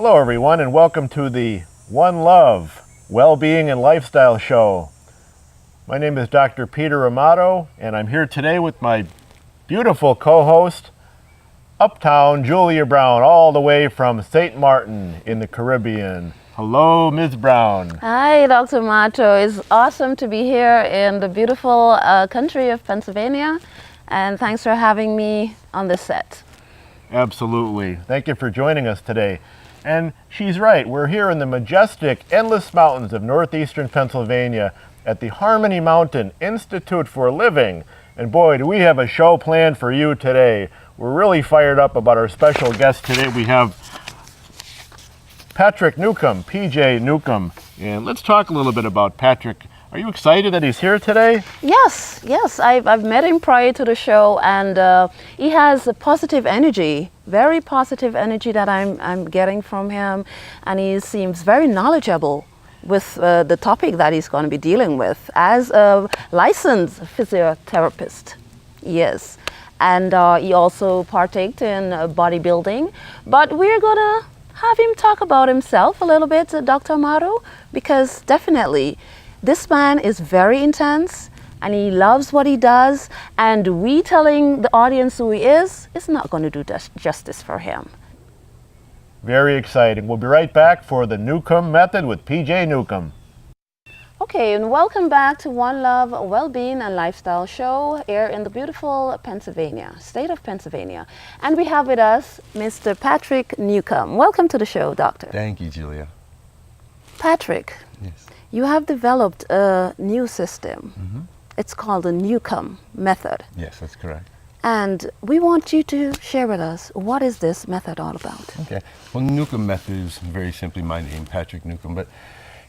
Hello everyone and welcome to the One Love Wellbeing and Lifestyle Show. My name is Dr. Peter Amato and I'm here today with my beautiful co-host, Uptown Julia Brown, all the way from St. Martin in the Caribbean. Hello, Ms. Brown. Hi, Dr. Amato. It's awesome to be here in the beautiful country of Pennsylvania, and thanks for having me on this set. Absolutely. Thank you for joining us today. And she's right, we're here in the majestic, endless mountains of northeastern Pennsylvania at the Harmony Mountain Institute for Living. And boy, do we have a show planned for you today. We're really fired up about our special guest today. We have Patrick Newcomb, PJ Newcomb. And let's talk a little bit about Patrick. Are you excited that he's here today? Yes. I've met him prior to the show, and he has a positive energy, very positive energy that I'm getting from him, and he seems very knowledgeable with the topic that he's going to be dealing with as a licensed physiotherapist. Yes, and he also partaked in bodybuilding, but we're gonna have him talk about himself a little bit, Dr. Amato, because definitely this man is very intense and he loves what he does, and we telling the audience who he is not going to do justice for him. Very exciting. We'll be right back for the Newcomb Method with PJ Newcomb. Okay, and welcome back to One Love Wellbeing and Lifestyle Show here in the beautiful Pennsylvania, state of Pennsylvania. And we have with us Mr. Patrick Newcomb. Welcome to the show, Doctor. Thank you, Julia. Patrick, Yes. you have developed a new system. Mm-hmm. It's called the Newcomb Method. Yes, that's correct. And we want you to share with us, what is this method all about? Okay. Well, the Newcomb method is very simply my name, Patrick Newcomb, but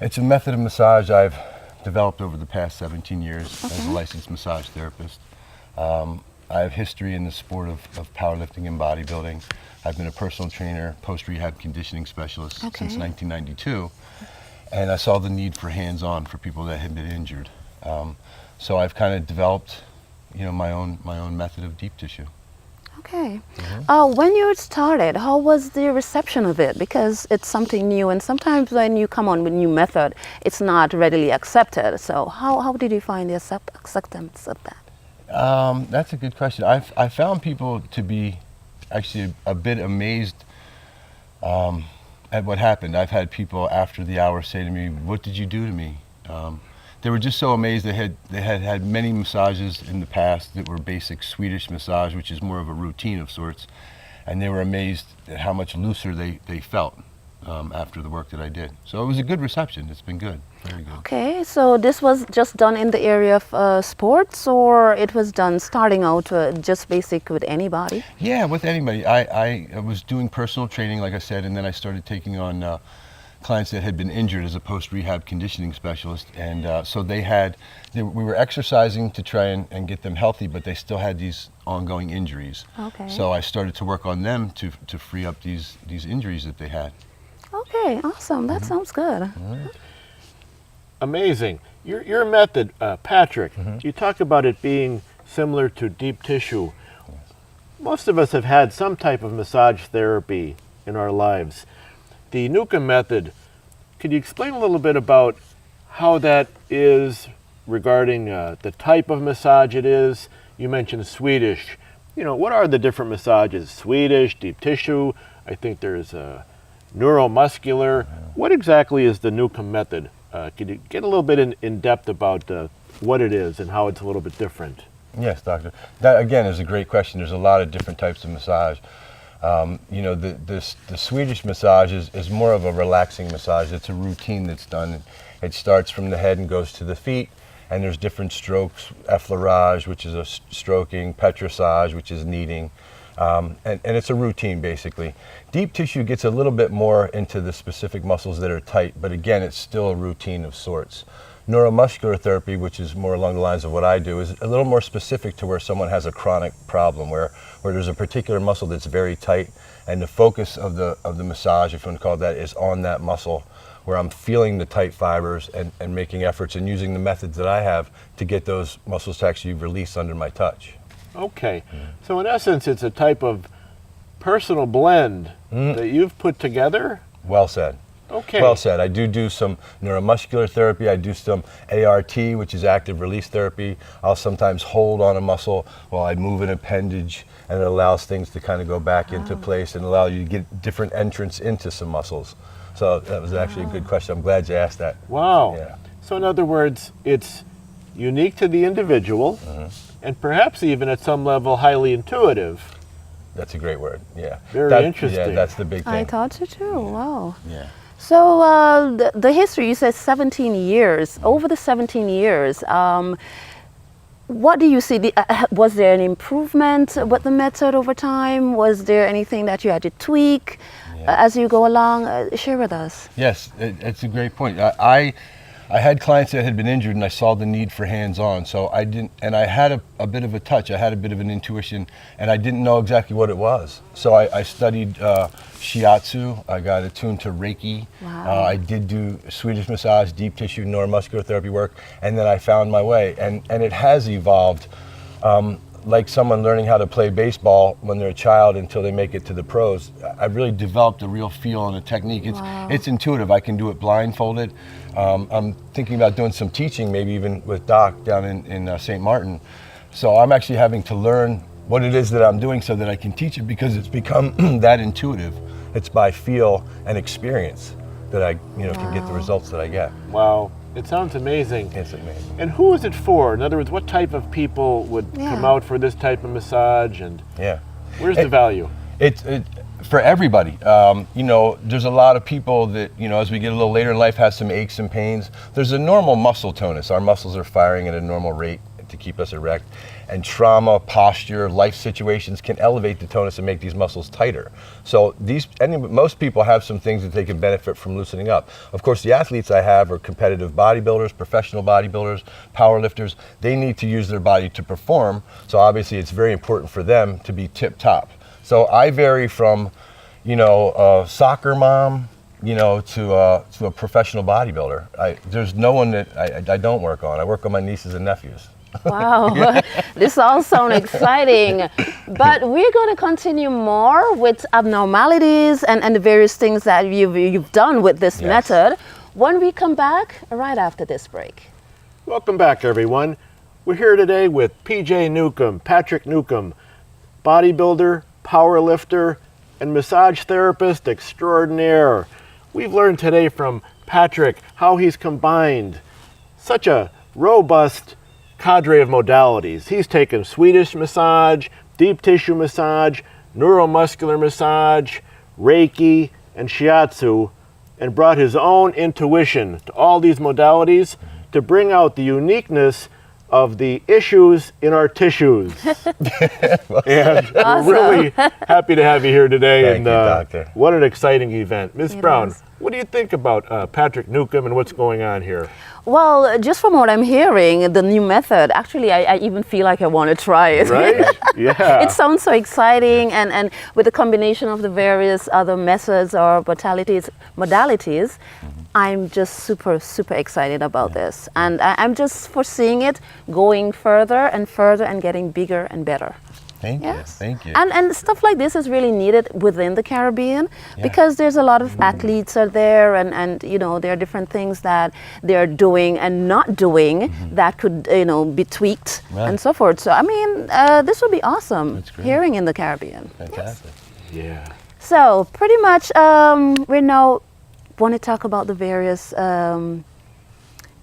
it's a method of massage I've developed over the past 17 years as a licensed massage therapist. I have history in the sport of powerlifting and bodybuilding. I've been a personal trainer, post-rehab conditioning specialist since 1992, and I saw the need for hands-on for people that had been injured. So I've kind of developed, my own method of deep tissue. Okay. When you started, how was the reception of it? Because it's something new, and sometimes when you come on with a new method, it's not readily accepted. So how did you find the acceptance of that? That's a good question. I found people to be actually a bit amazed at what happened. I've had people after the hour say to me, "What did you do to me?" They were just so amazed. They had many massages in the past that were basic Swedish massage, which is more of a routine of sorts, and they were amazed at how much looser they felt after the work that I did. So it was a good reception. It's been good, very good. Okay, so this was just done in the area of sports, or it was done starting out just basic with anybody? Yeah, with anybody. I was doing personal training, like I said, and then I started taking on clients that had been injured as a post-rehab conditioning specialist, and so we were exercising to try and get them healthy, but they still had these ongoing injuries. Okay. So I started to work on them to free up these injuries that they had. Okay, awesome. That sounds good. Amazing. Your method, Patrick, you talked about it being similar to deep tissue. Most of us have had some type of massage therapy in our lives. The Newcomb method, could you explain a little bit about how that is regarding the type of massage it is? You mentioned Swedish. What are the different massages? Swedish, deep tissue, I think there's neuromuscular. What exactly is the Newcomb method? Could you get a little bit in depth about what it is and how it's a little bit different? Yes, doctor. That again is a great question. There's a lot of different types of massage. The Swedish massage is more of a relaxing massage. It's a routine that's done. It starts from the head and goes to the feet, and there's different strokes: effleurage, which is a stroking; petrissage, which is kneading, and it's a routine basically. Deep tissue gets a little bit more into the specific muscles that are tight, but again, it's still a routine of sorts. Neuromuscular therapy, which is more along the lines of what I do, is a little more specific to where someone has a chronic problem, where there's a particular muscle that's very tight, and the focus of the massage, if you want to call it that, is on that muscle, where I'm feeling the tight fibers and making efforts and using the methods that I have to get those muscles to actually release under my touch. Okay, so in essence, it's a type of personal blend that you've put together Well said. Okay. Well said. I do some neuromuscular therapy. I do some ART, which is active release therapy. I'll sometimes hold on a muscle while I move an appendage, and it allows things to kind of go back into place and allow you to get different entrance into some muscles. So that was actually a good question. I'm glad you asked that. Wow. Yeah. So in other words, it's unique to the individual and perhaps even at some level highly intuitive. That's a great word. Yeah. Very interesting. Yeah, that's the big thing. I thought so too. Wow. Yeah. So the history, you said 17 years. Over the 17 years, what do you see? Was there an improvement with the method over time? Was there anything that you had to tweak as you go along? Share with us. Yes, it's a great point. I had clients that had been injured, and I saw the need for hands-on. So I didn't, and I had a bit of a touch. I had a bit of an intuition, and I didn't know exactly what it was. So I studied shiatsu. I got attuned to Reiki. Wow. I did do Swedish massage, deep tissue neuromuscular therapy work, and then I found my way. And it has evolved. Like someone learning how to play baseball when they're a child until they make it to the pros. I've really developed a real feel and a technique. It's intuitive. I can do it blindfolded. I'm thinking about doing some teaching, maybe even with Doc down in St. Martin. So I'm actually having to learn what it is that I'm doing so that I can teach it, because it's become that intuitive. It's by feel and experience that I can get the results that I get. Wow. It sounds amazing. It's amazing. And who is it for? In other words, what type of people would come out for this type of massage, and where's the value? It's for everybody. There's a lot of people that, as we get a little later in life, have some aches and pains. There's a normal muscle tonus. Our muscles are firing at a normal rate to keep us erect. And trauma, posture, life situations can elevate the tonus and make these muscles tighter. So most people have some things that they can benefit from loosening up. Of course, the athletes I have are competitive bodybuilders, professional bodybuilders, power lifters. They need to use their body to perform. So obviously it's very important for them to be tip top. So I vary from, a soccer mom, to a professional bodybuilder. There's no one that I don't work on. I work on my nieces and nephews. Wow, this all sounds exciting. But we're going to continue more with abnormalities and the various things that you've done with this method when we come back right after this break. Welcome back, everyone. We're here today with PJ Newcomb, Patrick Newcomb, bodybuilder, power lifter, and massage therapist extraordinaire. We've learned today from Patrick how he's combined such a robust cadre of modalities. He's taken Swedish massage, deep tissue massage, neuromuscular massage, Reiki, and shiatsu, and brought his own intuition to all these modalities to bring out the uniqueness of the issues in our tissues. And Awesome. we're really happy to have you here today. Thank you, Doctor. What an exciting event. Ms. It Brown, is. what do you think about Patrick Newcomb and what's going on here? Well, just from what I'm hearing, the new method, actually, I even feel like I want to try it. Right? Yeah. It sounds so exciting, and with the combination of the various other methods or modalities, I'm just super excited about this. And I'm just foreseeing it going further and getting bigger and better. Thank you. Yes. Thank you. And stuff like this is really needed within the Caribbean because there's a lot of athletes are there and there are different things that they're doing and not doing that could be tweaked and so forth. So I mean this would be awesome. That's great. Hearing in the Caribbean. Fantastic. Yeah. So pretty much we now want to talk about the various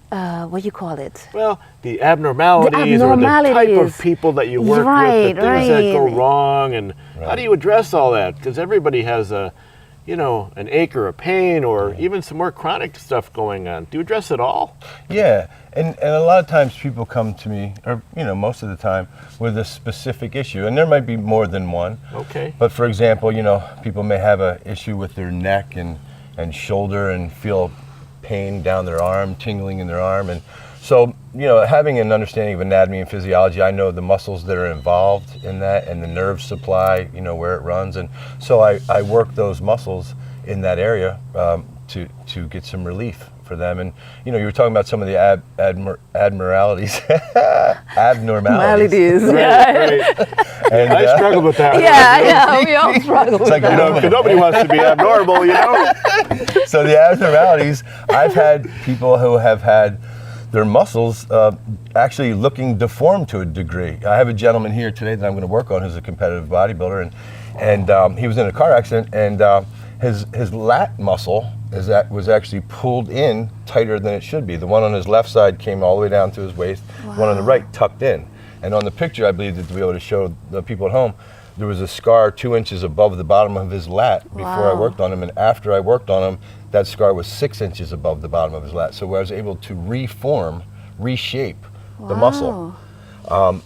what do you call it? Well, the abnormalities, or the type of people that you work with, the things that go wrong, and how do you address all that? Because everybody has an ache or a pain, or even some more chronic stuff going on. Do you address it all? Yeah, and a lot of times people come to me, or most of the time, with a specific issue, and there might be more than one. Okay. But for example, people may have an issue with their neck and shoulder and feel pain down their arm, tingling in their arm, and so having an understanding of anatomy and physiology, I know the muscles that are involved in that and the nerve supply, where it runs, and so I work those muscles in that area to get some relief for them. And you know, you were talking about some of the abnormalities. Maladies. Right, Yeah. right. And, I struggle with that. Yeah, we all struggle with like a that. no- Because nobody wants to be abnormal, you know? So the abnormalities, I've had people who have had their muscles actually looking deformed to a degree. I have a gentleman here today that I'm going to work on who's a competitive bodybuilder, and he was in a car accident, and his lat muscle was actually pulled in tighter than it should be. The one on his left side came all the way down to his waist, the one on the right tucked in. And on the picture, I believe that to be able to show the people at home, there was a scar 2 inches above the bottom of his lat before I Wow. worked on him, and after I worked on him, that scar was 6 inches above the bottom of his lat. So I was able to reshape the muscle.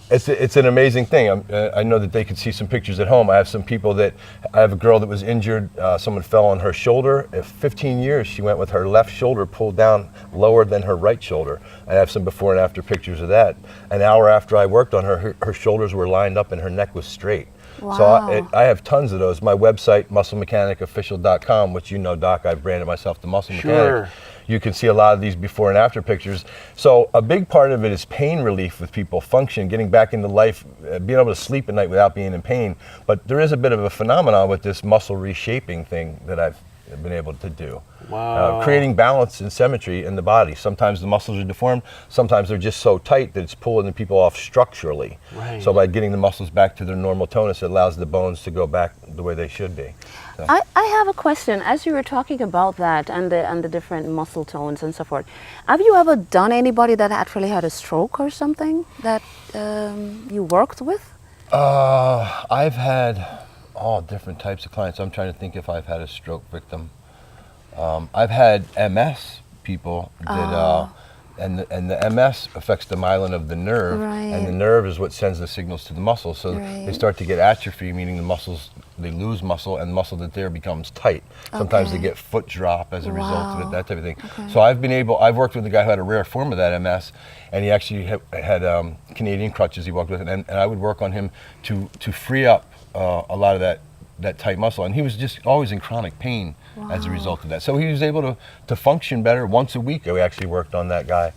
It's an amazing thing. I know that they could see some pictures at home. I have some people I have a girl that was injured. Someone fell on her shoulder. 15 years she went with her left shoulder pulled down lower than her right shoulder. I have some before and after pictures of that. An hour after I worked on her, her shoulders were lined up and her neck was straight. Wow. So I have tons of those. My website, musclemechanic.official.com, which you know, Doc, I've branded myself the Muscle Mechanic. Sure. You can see a lot of these before and after pictures. So a big part of it is pain relief with people, function, getting back into life, being able to sleep at night without being in pain. But there is a bit of a phenomenon with this muscle reshaping thing that I've been able to do. Wow. Creating balance and symmetry in the body. Sometimes the muscles are deformed, sometimes they're just so tight that it's pulling the people off structurally. Right. So by getting the muscles back to their normal tonus, it allows the bones to go back the way they should be. So. I have a question. As you were talking about that and the different muscle tones and so forth, have you ever done anybody that actually had a stroke or something that you worked with? I've had all different types of clients. I'm trying to think if I've had a stroke victim. I've had MS people that, and the MS affects the myelin of the nerve, and the Right. nerve is what sends the signals to the muscle. So they Right. start to get atrophy, meaning the muscles, they lose muscle, and the muscle that's there becomes tight. Sometimes they Okay. get foot drop as a result of it, Wow. that type of thing. So I've worked with a guy who had a rare form of that MS, and he actually had Canadian crutches he walked with, and I would work on him to free up a lot of that tight muscle, and he was just always in chronic pain as a result of that. So he was able to function better. Once a week we actually worked on that guy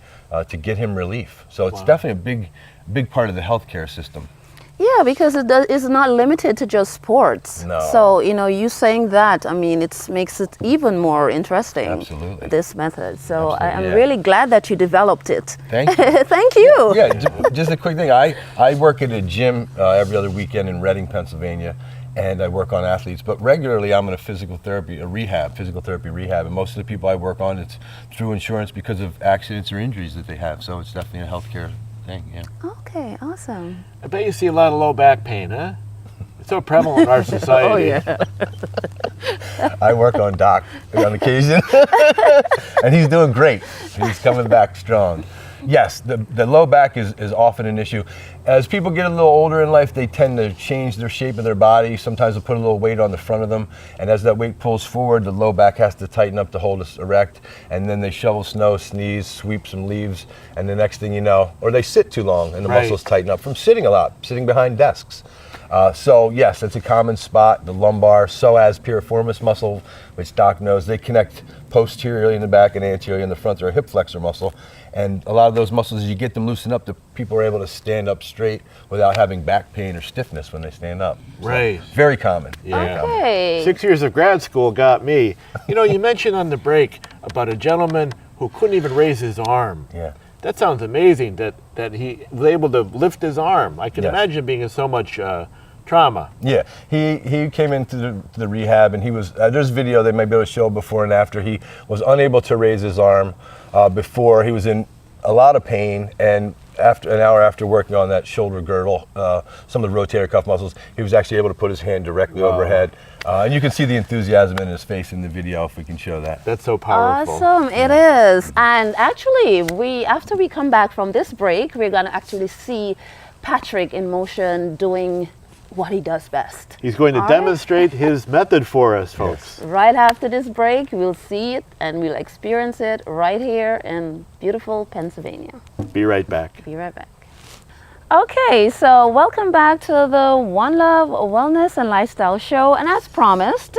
to get him relief. So it's definitely a big part of the healthcare system. Yeah, because it's not limited to just sports. No. So, you saying that, it makes it even more interesting. Absolutely. This method. So Absolutely, I'm yeah. really glad that you developed it. Thank you. Thank you. Yeah, just a quick thing. I work at a gym every other weekend in Reading, Pennsylvania, and I work on athletes. But regularly, I'm in a physical therapy rehab, and most of the people I work on, it's through insurance because of accidents or injuries that they have. So it's definitely a healthcare thing. Yeah. Okay, awesome. I bet you see a lot of low back pain, huh? It's so prevalent in our society. Oh, yeah. I work on Doc on occasion, and he's doing great. He's coming back strong. Yes, the low back is often an issue. As people get a little older in life, they tend to change their shape of their body. Sometimes they'll put a little weight on the front of them, and as that weight pulls forward, the low back has to tighten up to hold us erect, and then they shovel snow, sneeze, sweep some leaves, and the next thing you know, or they sit too long and the Right. muscles tighten up from sitting a lot, sitting behind desks. So yes, it's a common spot, the lumbar psoas piriformis muscle, which Doc knows. They connect posteriorly in the back and anteriorly in the front. They're a hip flexor muscle. And a lot of those muscles, as you get them loosened up, the people are able to stand up straight without having back pain or stiffness when they stand up. So, Right. very common. Yeah. Okay. 6 years of grad school got me. You mentioned on the break about a gentleman who couldn't even raise his arm. Yeah. That sounds amazing that he was able to lift his arm. I can Yes. imagine being in so much trauma. Yeah, he came into the rehab, and he was there's video they might be able to show before and after. He was unable to raise his arm before. He was in a lot of pain, and after an hour after working on that shoulder girdle, some of the rotator cuff muscles, he was actually able to put his hand directly Wow. overhead, and you can see the enthusiasm in his face in the video if we can show that. That's so powerful. Awesome, it is. And actually, after we come back from this break, we're going to actually see Patrick in motion doing what he does best. He's going to All right. demonstrate his method for us, folks. Right after this break, we'll see it and we'll experience it right here in beautiful Pennsylvania. Be right back. Be right back. Okay, so welcome back to the One Love Wellness and Lifestyle Show. And as promised,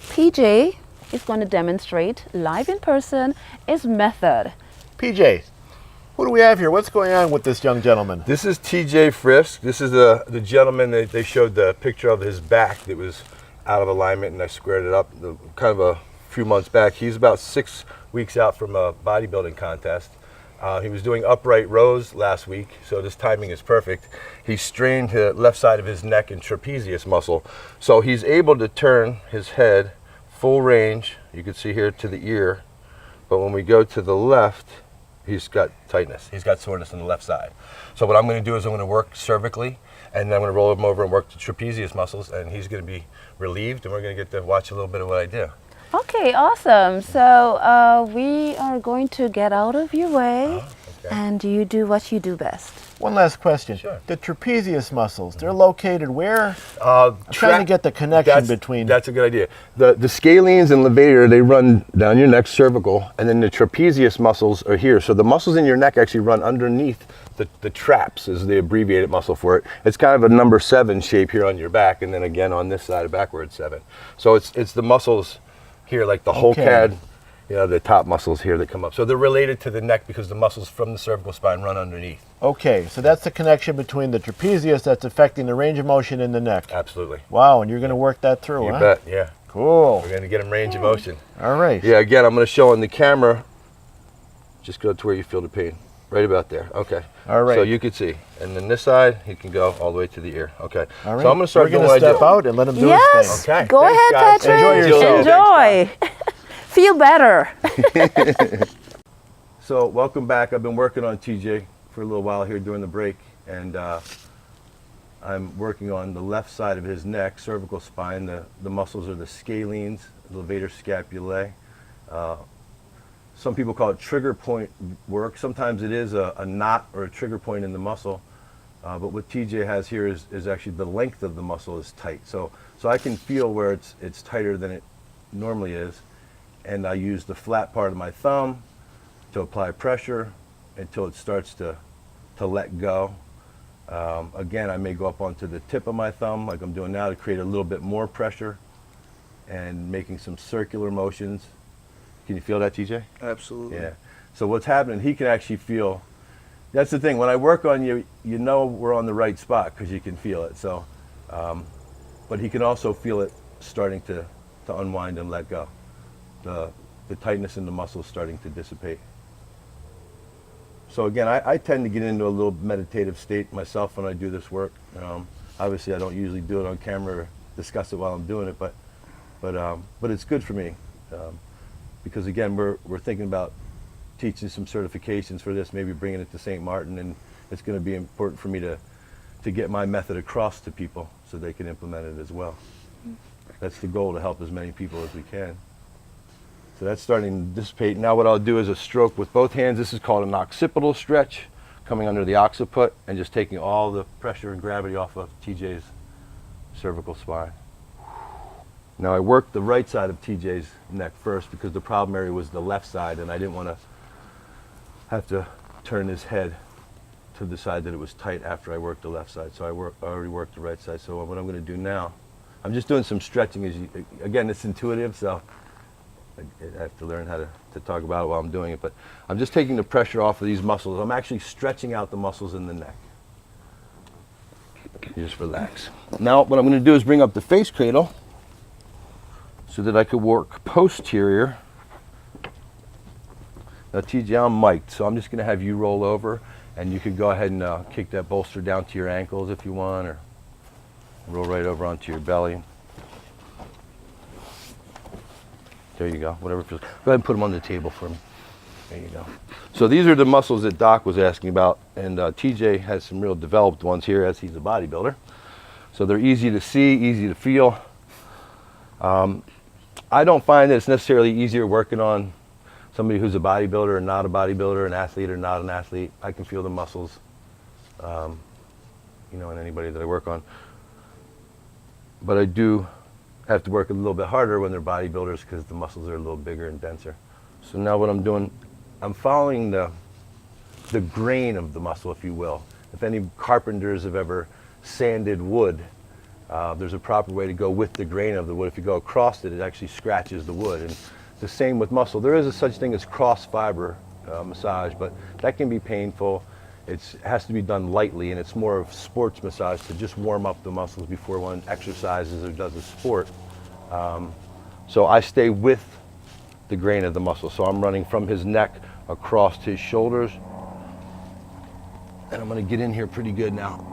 PJ is going to demonstrate live in person his method. PJ, who do we have here? What's going on with this young gentleman? This is TJ Frisk. This is the gentleman that they showed the picture of his back that was out of alignment, and I squared it up kind of a few months back. He's about 6 weeks out from a bodybuilding contest. He was doing upright rows last week, so this timing is perfect. He strained the left side of his neck and trapezius muscle, so he's able to turn his head full range. You can see here to the ear, but when we go to the left, he's got tightness. He's got soreness on the left side. So what I'm going to do is I'm going to work cervically, and then I'm going to roll him over and work the trapezius muscles, and he's going to be relieved, and we're going to get to watch a little bit of what I do. Okay, awesome. So we are going to get out of your way, Okay. and you do what you do best. One last question. Sure. The trapezius muscles, they're located where? I'm trying to get the connection between. That's a good idea. The scalenes and levator, they run down your neck, cervical, and then the trapezius muscles are here. So the muscles in your neck actually run underneath the traps, is the abbreviated muscle for it. It's kind of a number 7 shape here on your back, and then again on this side of backwards 7. So it's the muscles here, like the whole CAD, the top muscles here that come up. So they're related to the neck because the muscles from the cervical spine run underneath. Okay, so that's the connection between the trapezius that's affecting the range of motion in the neck. Absolutely. Wow, and you're going to work that through, You huh? bet, yeah. Cool. We're going to get them range of motion. All right. Yeah, again, I'm going to show on the camera. Just go to where you feel the pain. Right about there. Okay. All right. So you can see. And then this side, you can go all the way to the ear. Okay. All right. So I'm going to start We're doing going to what I step do. out and let him do Yes, his thing. Okay. go Thanks, ahead, guys. Patrick. Enjoy yourself. Enjoy. Feel better. So welcome back. I've been working on TJ for a little while here during the break, and I'm working on the left side of his neck, cervical spine. The muscles are the scalenes, levator scapulae. Some people call it trigger point work. Sometimes it is a knot or a trigger point in the muscle. But what TJ has here is actually the length of the muscle is tight. So I can feel where it's tighter than it normally is. And I use the flat part of my thumb to apply pressure until it starts to let go. Again, I may go up onto the tip of my thumb like I'm doing now to create a little bit more pressure and making some circular motions. Can you feel that, TJ? Absolutely. Yeah. So what's happening, he can actually feel. That's the thing. When I work on you, you know we're on the right spot because you can feel it. So, but he can also feel it starting to unwind and let go. The tightness in the muscles starting to dissipate. So again, I tend to get into a little meditative state myself when I do this work. Obviously, I don't usually do it on camera or discuss it while I'm doing it, but it's good for me. Because again, we're thinking about teaching some certifications for this, maybe bringing it to St. Martin, and it's going to be important for me to get my method across to people so they can implement it as well. That's the goal, to help as many people as we can. So that's starting to dissipate. Now what I'll do is a stroke with both hands. This is called an occipital stretch, coming under the occiput and just taking all the pressure and gravity off of TJ's cervical spine. Now I worked the right side of TJ's neck first because the problem area was the left side, and I didn't want to have to turn his head to the side that it was tight after I worked the left side. So I already worked the right side. So what I'm going to do now, I'm just doing some stretching. Again, it's intuitive, so I have to learn how to talk about it while I'm doing it. But I'm just taking the pressure off of these muscles. I'm actually stretching out the muscles in the neck. You just relax. Now what I'm going to do is bring up the face cradle so that I could work posterior. Now TJ, I'm mic'd, so I'm just going to have you roll over, and you can go ahead and kick that bolster down to your ankles if you want, or roll right over onto your belly. There you go, whatever feels. Go ahead and put them on the table for me. There you go. So these are the muscles that Doc was asking about, and TJ has some real developed ones here as he's a bodybuilder. So they're easy to see, easy to feel. I don't find that it's necessarily easier working on somebody who's a bodybuilder or not a bodybuilder, an athlete or not an athlete. I can feel the muscles, in anybody that I work on. But I do have to work a little bit harder when they're bodybuilders because the muscles are a little bigger and denser. So now what I'm doing, I'm following the grain of the muscle, if you will. If any carpenters have ever sanded wood, There's a proper way to go with the grain of the wood. If you go across it, it actually scratches the wood. And the same with muscle. There is a such thing as cross fiber massage, but that can be painful. It has to be done lightly, and it's more of sports massage to just warm up the muscles before one exercises or does a sport. So I stay with the grain of the muscle. So I'm running from his neck across his shoulders. And I'm going to get in here pretty good now.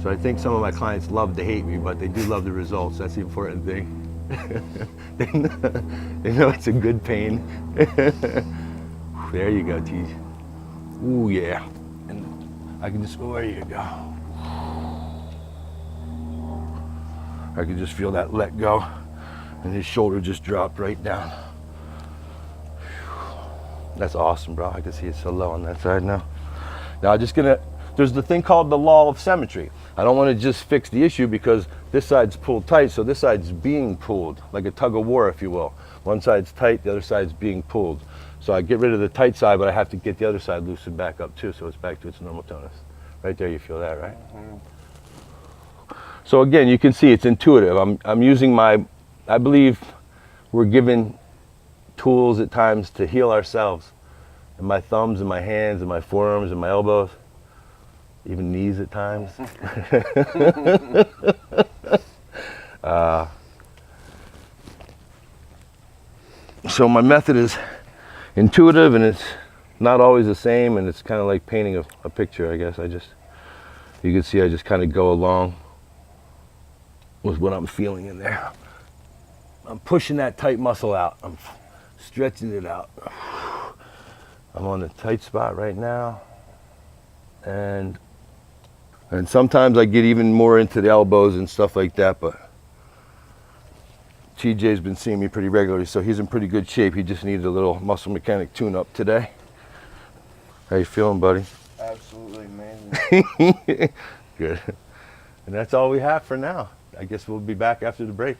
So I think some of my clients love to hate me, but they do love the results. That's the important thing. They know it's a good pain. There you go, T. Ooh, yeah. And I can just, oh, there you go. I can just feel that let go. And his shoulder just dropped right down. That's awesome, bro. I can see it so low on that side now. Now I'm just gonna, there's the thing called the law of symmetry. I don't want to just fix the issue because this side's pulled tight, so this side's being pulled, like a tug of war, if you will. One side's tight, the other side's being pulled. So I get rid of the tight side, but I have to get the other side loosened back up too, so it's back to its normal tonus. Right there, you feel that, right? Mm-hmm. So again, you can see it's intuitive. I'm using I believe we're given tools at times to heal ourselves. And my thumbs and my hands and my forearms and my elbows, even knees at times. So my method is intuitive, and it's not always the same, and it's kind of like painting a picture, I guess. You can see I just kind of go along with what I'm feeling in there. I'm pushing that tight muscle out. I'm stretching it out. I'm on the tight spot right now. And sometimes I get even more into the elbows and stuff like that, but TJ's been seeing me pretty regularly, so he's in pretty good shape. He just needed a little muscle mechanic tune-up today. How you feeling, buddy? Absolutely amazing. Good. And that's all we have for now. I guess we'll be back after the break.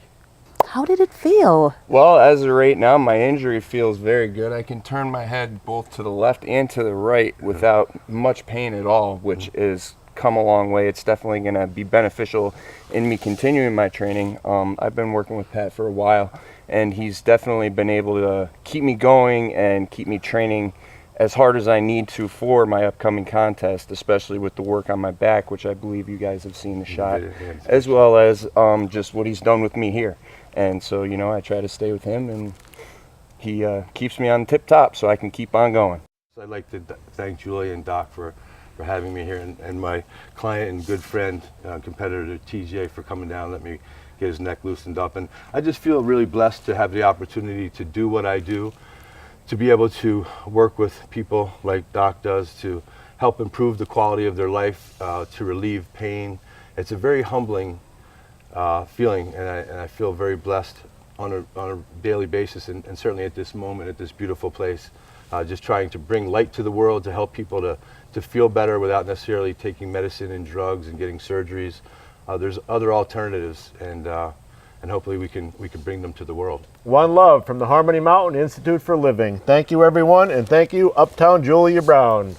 How did it feel? Well, as of right now, my injury feels very good. I can turn my head both to the left and to the right without much pain at all, which is come a long way. It's definitely going to be beneficial in me continuing my training. I've been working with Pat for a while, and he's definitely been able to keep me going and keep me training as hard as I need to for my upcoming contest, especially with the work on my back, which I believe you guys have seen the shot, as well as just what he's done with me here. And so, you know, I try to stay with him, and he keeps me on tip top so I can keep on going. So I'd like to thank Julia and Doc for having me here, and my client and good friend, competitor TJ, for coming down, let me get his neck loosened up. And I just feel really blessed to have the opportunity to do what I do, to be able to work with people like Doc does, to help improve the quality of their life, to relieve pain. It's a very humbling feeling, and I feel very blessed on a daily basis, and certainly at this moment, at this beautiful place, just trying to bring light to the world, to help people to feel better without necessarily taking medicine and drugs and getting surgeries. There's other alternatives, and hopefully we can bring them to the world. One love from the Harmony Mountain Institute for Living. Thank you, everyone, and thank you, Uptown Julia Brown.